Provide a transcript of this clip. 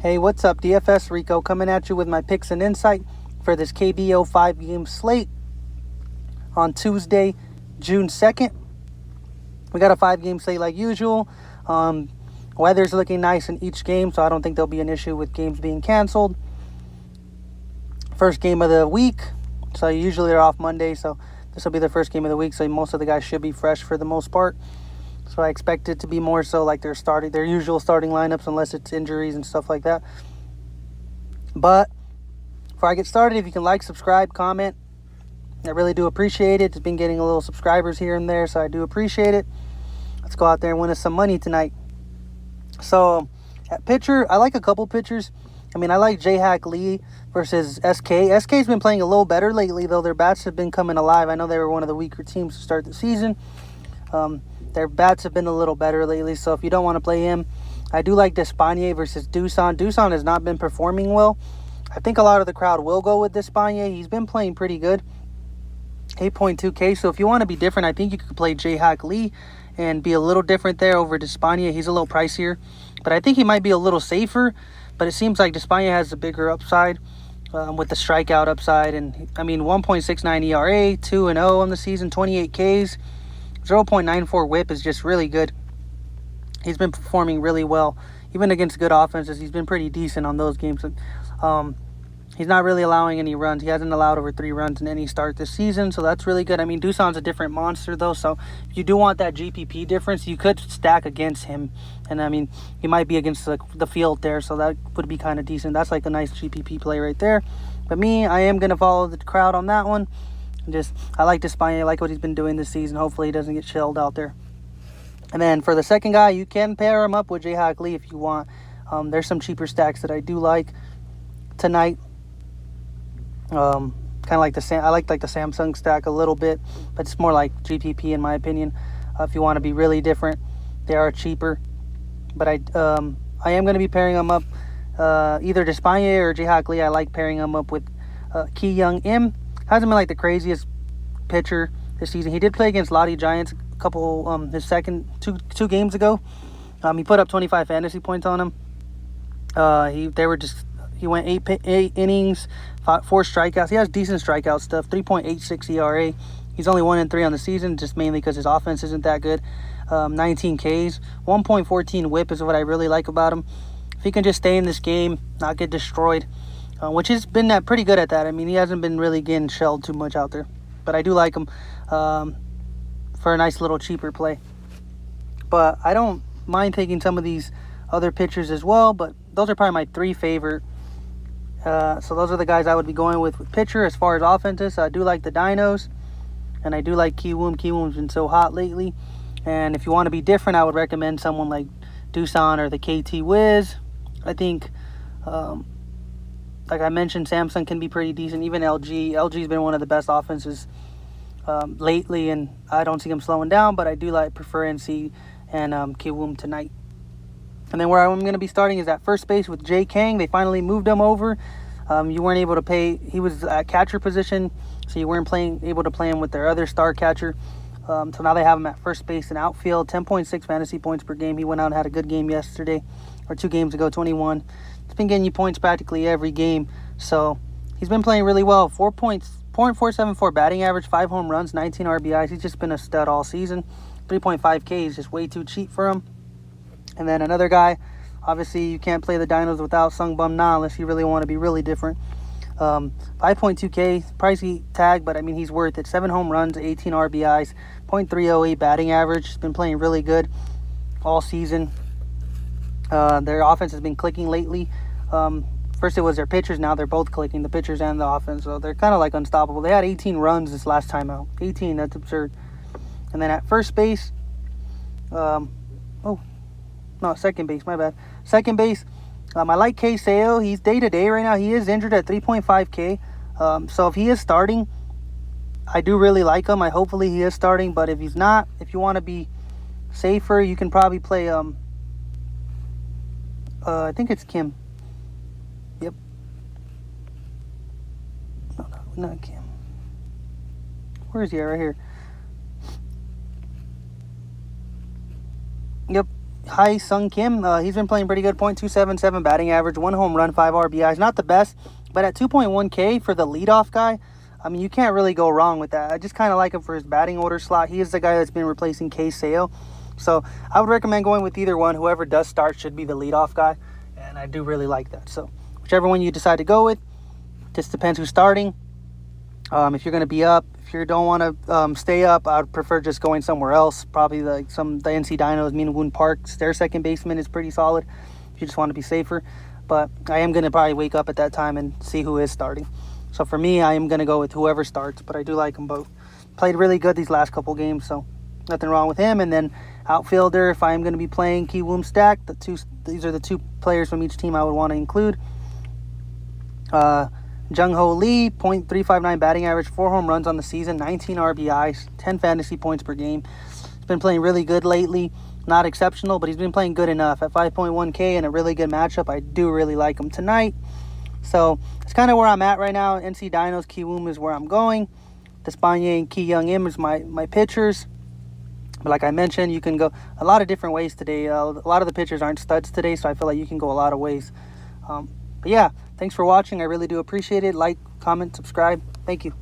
Hey, what's up? DFS Rico coming at you with my picks and insight for this KBO 5-game slate on Tuesday, June 2nd. We got a 5-game slate like usual. Weather's looking nice in each game, so I don't think there'll be an issue with games being canceled. First game of the week, so usually they're off Monday, so this will be the first game of the week, so most of the guys should be fresh for the most part. So I expect it to be more so like their usual starting lineups, unless it's injuries and stuff like that. But before I get started, if you can like, subscribe, comment, I really do appreciate it. It's been getting a little subscribers here and there, so I do appreciate it. Let's go out there and win us some money tonight. So at pitcher, I like a couple pitchers. I like J-Hack Lee versus SK. SK's been playing a little better lately, though. Their bats have been coming alive. I know they were one of the weaker teams to start the season. Their bats have been a little better lately, so if you don't want to play him, I do like Despaigne versus Doosan. Doosan has not been performing well. I think a lot of the crowd will go with Despaigne. He's been playing pretty good. 8.2K, so if you want to be different, I think you could play J-Hack Lee and be a little different there over Despaigne. He's a little pricier, but I think he might be a little safer, but it seems like Despaigne has a bigger upside with the strikeout upside. And 1.69 ERA, 2-0 on the season, 28 Ks. 0.94 whip is just really good. He's been performing really well. Even against good offenses, he's been pretty decent on those games. He's not really allowing any runs. He hasn't allowed over 3 runs in any start this season, so that's really good. Doosan's a different monster, though, so if you do want that GPP difference, you could stack against him. And, he might be against the field there, so that would be kind of decent. That's like a nice GPP play right there. But me, I am going to follow the crowd on that one. I like Despaigne. I like what he's been doing this season. Hopefully he doesn't get shelled out there. And then for the second guy, you can pair him up with J-Hack Lee if you want. There's some cheaper stacks that I do like tonight. Kind of like I like the Samsung stack a little bit, but it's more like GPP in my opinion. If you want to be really different, they are cheaper. But I am going to be pairing them up either Despaigne or J-Hack Lee. I like pairing them up with Ki Young Im. Hasn't been like the craziest pitcher this season. He did play against Lottie Giants a couple his second two games ago. He put up 25 fantasy points on him. He went 8 innings, 4 strikeouts. He has decent strikeout stuff. 3.86 ERA. He's only 1-3 on the season, just mainly because his offense isn't that good. 19 Ks, 1.14 WHIP is what I really like about him. If he can just stay in this game, not get destroyed. Which has been pretty good at that. He hasn't been really getting shelled too much out there. But I do like him for a nice little cheaper play. But I don't mind taking some of these other pitchers as well. But those are probably my 3 favorite. So those are the guys I would be going with pitcher. As far as offenses, I do like the Dinos. And I do like Kiwoom. Kiwoom's been so hot lately. And if you want to be different, I would recommend someone like Doosan or the KT Wiz. I think... like I mentioned, Samsung can be pretty decent. Even LG. LG's been one of the best offenses lately, and I don't see him slowing down, but I do prefer NC and Kiwoom tonight. And then where I'm going to be starting is at first base with Jay Kang. They finally moved him over. You weren't able to pay. He was at catcher position, so you weren't able to play him with their other star catcher. So now they have him at first base and outfield. 10.6 fantasy points per game. He went out and had a good game yesterday, or 2 games ago, 21. He's been getting you points practically every game, so he's been playing really well. 4.474 batting average, 5 home runs, 19 RBIs. He's just been a stud all season. 3.5K is just way too cheap for him. And then another guy, obviously you can't play the Dinos without Sung Bum Na unless you really want to be really different. 5.2K, pricey tag, but he's worth it. 7 home runs, 18 RBIs, .308 batting average. He's been playing really good all season. Their offense has been clicking lately. First it was their pitchers, now they're both clicking, the pitchers and the offense, so they're kind of like unstoppable. They had 18 runs this last time out. 18, that's absurd. And then at first base, second base, my bad. Second base, I like Kei Seo. He's day-to-day right now. He is injured at 3.5K. So if he is starting, I do really like him. Hopefully he is starting, but if he's not, if you want to be safer, you can probably play I think it's Kim. Yep. No, not Kim. Where is he at? Right here. Yep. Hai Sung Kim. He's been playing pretty good. .277 batting average, 1 home run, 5 RBIs. Not the best, but at 2.1K for the leadoff guy, I mean, you can't really go wrong with that. I just kind of like him for his batting order slot. He is the guy that's been replacing K Sale. So I would recommend going with either one. Whoever does start should be the leadoff guy, and I do really like that. So whichever one you decide to go with, just depends who's starting. If you're going to be up, if you don't want to stay up, I would prefer just going somewhere else. Probably like the NC Dinos, Min Woon Park. Their second baseman is pretty solid if you just want to be safer. But I am going to probably wake up at that time and see who is starting. So for me, I am going to go with whoever starts, but I do like them both. Played really good these last couple games, so nothing wrong with him. And then outfielder, if I am going to be playing Ki Woom Stack, these are the 2 players from each team I would want to include. Jung Ho Lee, .359 batting average, 4 home runs on the season, 19 RBIs, 10 fantasy points per game. He's been playing really good lately. Not exceptional, but he's been playing good enough. At 5.1K in a really good matchup, I do really like him tonight. So it's kind of where I'm at right now. NC Dinos, Ki Woom is where I'm going. Despaigne and Ki Young Im is my pitchers. But like I mentioned, you can go a lot of different ways today. A lot of the pitchers aren't studs today, so I feel like you can go a lot of ways. But yeah, thanks for watching. I really do appreciate it. Like, comment, subscribe. Thank you.